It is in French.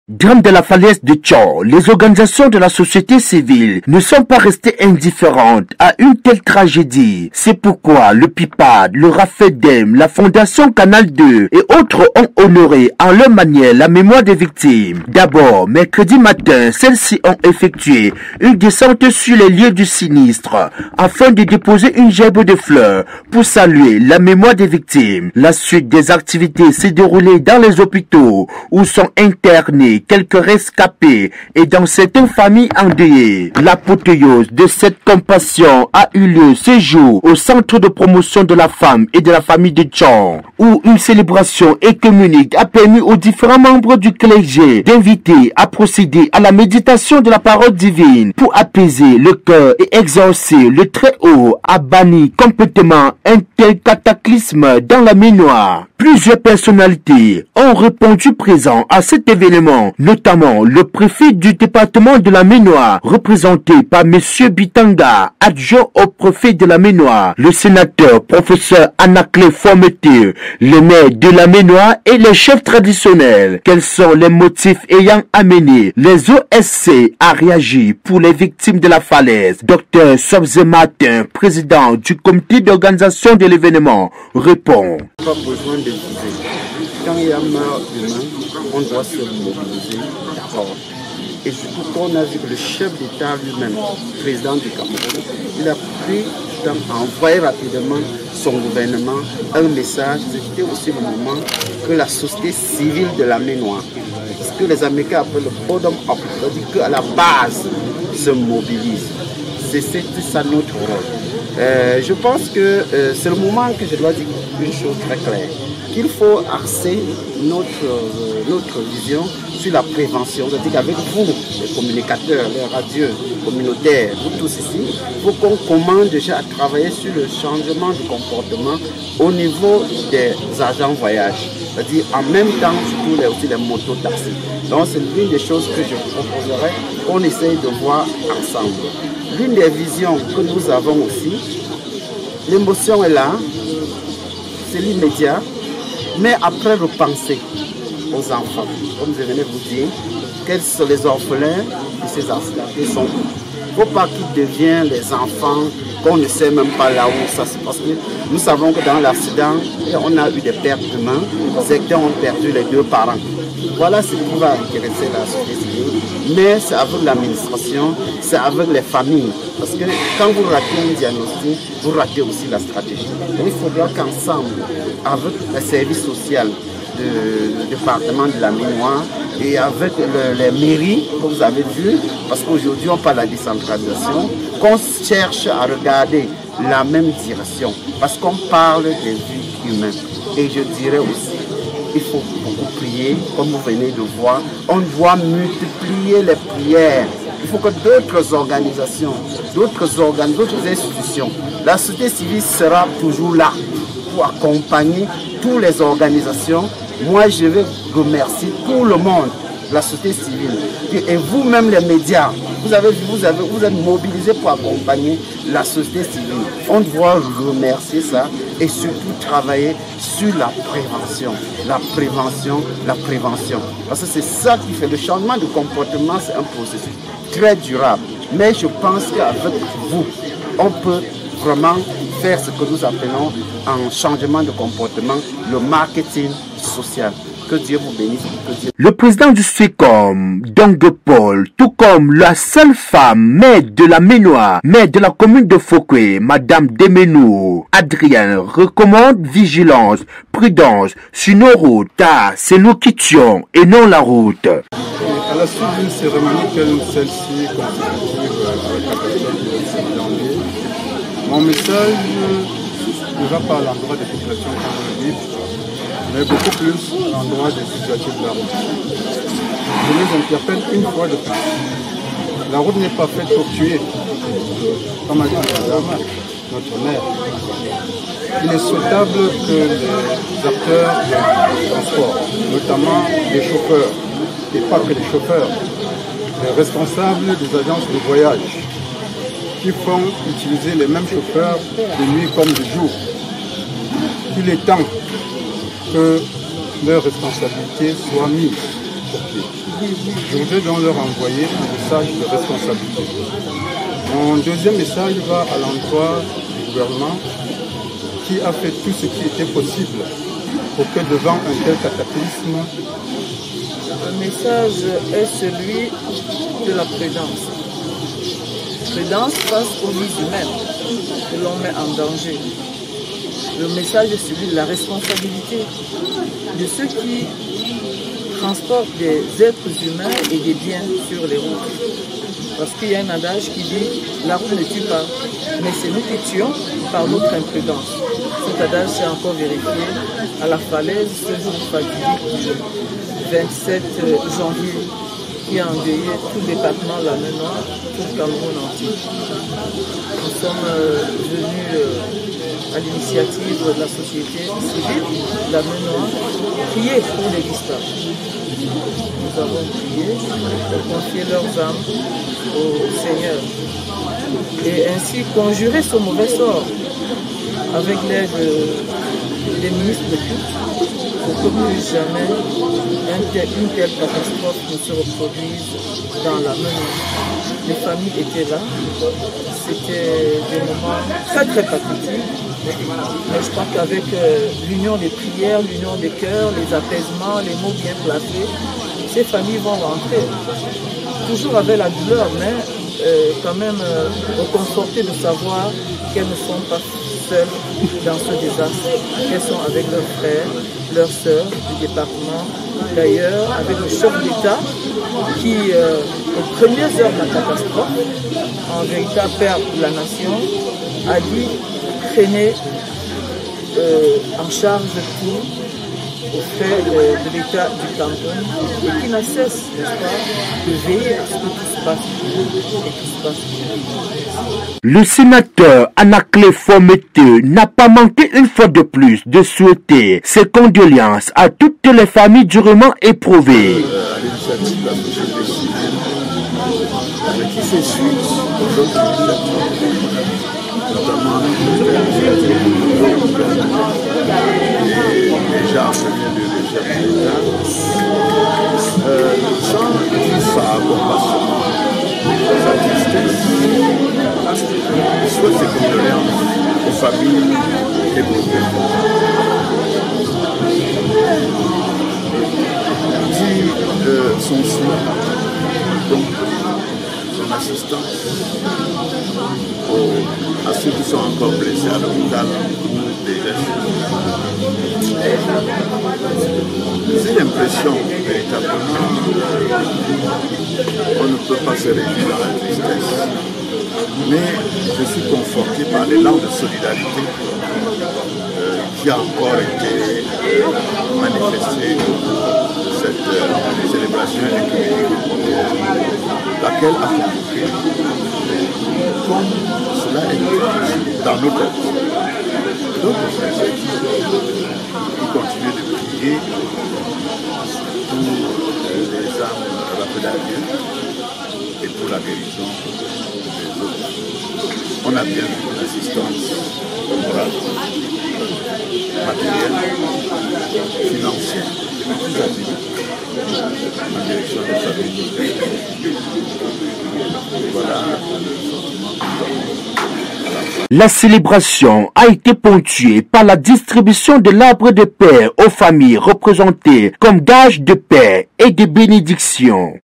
Drame de la falaise de Tchon, les organisations de la société civile ne sont pas restées indifférentes à une telle tragédie. C'est pourquoi le PIPAD, le RAFEDEM, la Fondation Canal 2 et autres ont honoré en leur manière la mémoire des victimes. D'abord, mercredi matin, celles-ci ont effectué une descente sur les lieux du sinistre afin de déposer une gerbe de fleurs pour saluer la mémoire des victimes. La suite des activités s'est déroulée dans les hôpitaux où sont internés quelques rescapés et dans certaines familles endeuillées. L'apothéose de cette compassion a eu lieu ce jour au centre de promotion de la femme et de la famille de Tchon, où une célébration œcuménique a permis aux différents membres du clergé d'inviter à procéder à la méditation de la parole divine pour apaiser le cœur et exaucer le Très-Haut a banni complètement un tel cataclysme dans la mémoire. Plusieurs personnalités ont répondu présent à cet événement, notamment le préfet du département de la Ménoire, représenté par M. Bitanga, adjoint au préfet de la Ménoire, le sénateur professeur Anaclé Formeté, le maire de la Ménoire et les chefs traditionnels. Quels sont les motifs ayant amené les OSC à réagir pour les victimes de la falaise? Dr Sobze Martin, président du comité d'organisation de l'événement, répond. Pas besoin de viser. Quand il y a mort humain, on doit se mobiliser d'abord. Et surtout qu'on a vu que le chef d'État lui-même, président du Cameroun, il a pris le temps à envoyer rapidement son gouvernement un message. C'était aussi le moment que la société civile de la Ménoire, ce que les Américains appellent le bottom-up, c'est-à-dire qu'à la base se mobilise. C'est ça notre rôle. Je pense que c'est le moment que je dois dire une chose très claire, qu'il faut axer notre vision sur la prévention. C'est-à-dire qu'avec vous, les communicateurs, les radios communautaires, vous tous ici, il faut qu'on commence déjà à travailler sur le changement de comportement au niveau des agents voyage. C'est-à-dire en même temps, surtout aussi les motos-taxis. Donc c'est l'une des choses que je proposerais qu'on essaye de voir ensemble. L'une des visions que nous avons aussi, l'émotion est là, c'est l'immédiat, mais après repenser aux enfants. Comme je venais vous dire, quels sont les orphelins de ces accidentés sont où? Il ne faut pas qu'ils deviennent les enfants qu'on ne sait même pas là où ça se passe. Nous savons que dans l'accident, on a eu des pertes d'humains, certains ont perdu les deux parents. Voilà ce qui va intéresser la société civile, mais c'est avec l'administration, c'est avec les familles. Parce que quand vous ratez un diagnostic, vous ratez aussi la stratégie. Donc il faudra qu'ensemble, avec les services sociaux du département de la Ménoire et avec les mairies, comme vous avez vu, parce qu'aujourd'hui on parle de la décentralisation, qu'on cherche à regarder la même direction, parce qu'on parle des vies humaines. Et je dirais aussi, il faut beaucoup prier, comme vous venez de voir, on doit multiplier les prières. Il faut que d'autres organisations, d'autres institutions, la société civile sera toujours là pour accompagner toutes les organisations. Moi, je vais remercier tout le monde, la société civile, et vous-même les médias. Vous êtes mobilisés pour accompagner la société civile. On doit remercier ça et surtout travailler sur la prévention. La prévention, la prévention. Parce que c'est ça qui fait le changement de comportement, c'est un processus très durable. Mais je pense qu'avec vous, on peut vraiment faire ce que nous appelons un changement de comportement, le marketing social. Que Dieu vous bénisse. Le président du SUECOM, Dong Paul, tout comme la seule femme maire de la Ménoire, maire de la commune de Fokwe, Madame Demenou, Adrien, recommande vigilance, prudence sur nos routes, car c'est nous qui tuons et non la route. À la suite d'une cérémonie comme celle-ci, consécutive avec la personne du 27 janvier, mon message ne va pas à l'endroit des populations camerounaises, mais beaucoup plus à l'endroit des situations de la route. Je les interpelle une fois de plus. La route n'est pas faite pour tuer, comme a dit notre maire. Il est souhaitable que les acteurs du transport, notamment les chauffeurs, et pas que les chauffeurs, les responsables des agences de voyage, qui font utiliser les mêmes chauffeurs de nuit comme de jour. Il est temps que leurs responsabilités soient mises sur pied. Je voudrais donc leur envoyer un message de responsabilité. Mon deuxième message va à l'endroit du gouvernement qui a fait tout ce qui était possible pour que devant un tel cataclysme, le message est celui de la prudence. Prudence face aux vies humaines que l'on met en danger. Le message est celui de la responsabilité de ceux qui transportent des êtres humains et des biens sur les routes. Parce qu'il y a un adage qui dit « la route ne tue pas, mais c'est nous qui tuons par notre imprudence ». Cet adage s'est encore vérifié à la falaise ce jour fatidique du 27 janvier qui a endeuillé tout le département la Mer Noire, tout le Cameroun entier. Nous sommes venus à l'initiative de la société civile, la Mer Noire, prier pour les disparus. Nous avons prié pour confier leurs âmes au Seigneur et ainsi conjurer ce mauvais sort avec l'aide des ministres de culte pour que plus jamais une telle catastrophe ne se reproduise dans la Mer Noire. Les familles étaient là, c'était des moments très très pathétiques, mais je crois qu'avec l'union des prières, l'union des cœurs, les apaisements, les mots bien placés, ces familles vont rentrer, toujours avec la douleur, mais quand même reconfortées de savoir qu'elles ne sont pas seules dans ce désastre, qu'elles sont avec leurs frères, leurs sœurs du département, d'ailleurs avec le chef d'État qui, aux premières heures de la catastrophe, en véritable père de la nation, a dit traîner en charge tout au fait de l'État du Cameroun et qui n'a cesse, n'est-ce pas, de veiller à ce que tout se passe bien et tout se passe bien. Le sénateur Anaclé Fometeux n'a pas manqué une fois de plus de souhaiter ses condoléances à toutes les familles durement éprouvées. À l'initiative de la société civile, mais qui fait suite aux autres initiatives, notamment déjà en premier lieu le chef de l'État, sans sa compassion, sa tristesse, il souhaite ses condoléances aux familles éprouvées. Dit son soin, donc son assistance à ceux qui sont encore blessés à l'hôpital ou déjà chez eux. J'ai l'impression véritablement qu'on ne peut pas se réjouir dans la tristesse, mais je suis conforté par l'élan de solidarité qui a encore été manifesté de cette célébration écuménique, laquelle a contribué, comme cela est dans nos têtes, d'autres frères qui continuent de prier pour les âmes rappelées à Dieu et pour la guérison des autres. On a bien vu l'assistance morale, matérielle, financière, plus azimuts en direction des familles. Voilà le sentiment que nous avons. La célébration a été ponctuée par la distribution de l'arbre de paix aux familles représentées comme gage de paix et de bénédiction.